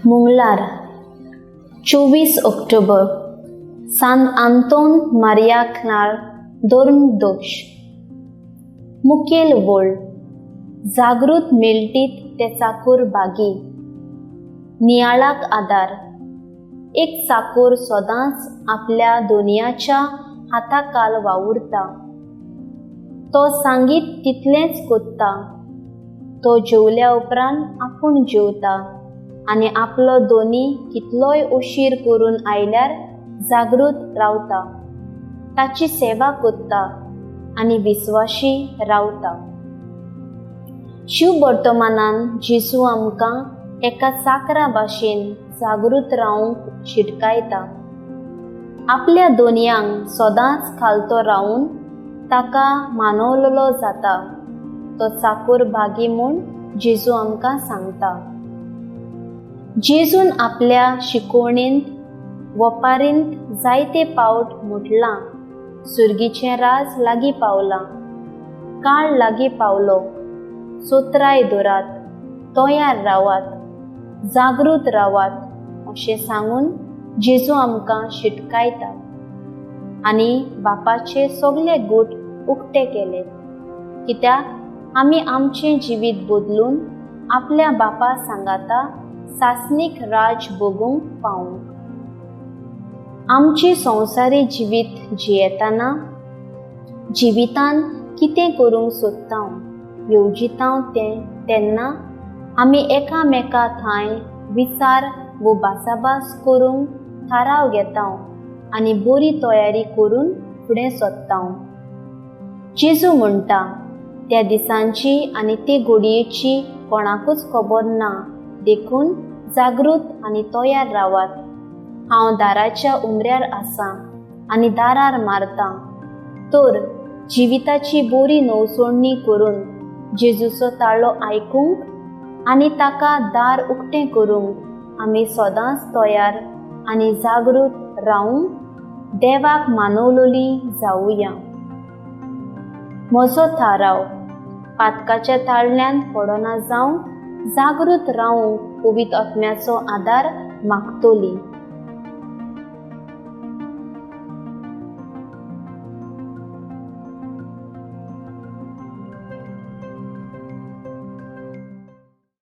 मंगळार 24 October San Anton मारियाक नाळ दोर्मदोश मुखेल वोळ जागृत मेळटीत ते चाकोर बागी नियाळाक आदार एक चाकोर सदांच आपल्या दोनयाच्या हाताखाल वावुरता। तो सांगीत तितलेंच कोत्ता। तो जेवल्या उपरांत आपूण जेवता आनी आपलो दोनी कितलोय उशीर करून आयल्यार जागृत रावता। ताची सेवा कोत्ता आनी विस्वाशी रावता। शिव वर्तमानान जेजू आमकां एका चाकरा भाशेन जागृत रावंक शिटकायता। आपल्या दोनयांक सदांच खालतो रावून ताका मानवलोलो जाता। तो चाकोर बागी म्हूण जेजू आमकां सांगता। जेजून आपल्या शिकवणेंत वपारींत जायते पावट म्हटलां, सुर्गीचें राज लागीं पावलां, काळ लागीं पावलो, सोत्राय दोरात, तोयार रावात, जागृत रावात अशें सांगून जेजू आमकां शिटकायता आनी बापाचे सगळे गूट उक्ते केले, कित्याक आमी आमचें जिवीत बदलून आपल्या बापा सांगाता सासणीक राज भोगूंक पावूंक। आमची संवसारी जिवीत जियेतना जिवितान कितें करूंक सोदता येवजिता तेन्ना आमी एकामेका थंय विचार वो भासाभास करूंक थाराव घेता आनी बरी तयारी करून फुडें सरता। जेजू म्हणटा त्या दिसांची आनी ते घडयेची कोणाकूच खबर ना, देखून जागृत आनी तयार रावात। हांव दाराच्या उमऱ्यार आसां आनी दारार मारतां। तर जिविताची बरी नवसोडणी करून जेजूचो ताळो आयकूंक आनी ताका दार उक्तें करूंक आमी सदांच तयार आनी जागृत रावूंक देवाक मानवलोली जावुया। म्हजो थाराव पातकाच्या ताळण्यान पडना जावं जागृत रावूंक पवित्र आत्म्याचो आदार मागतोली।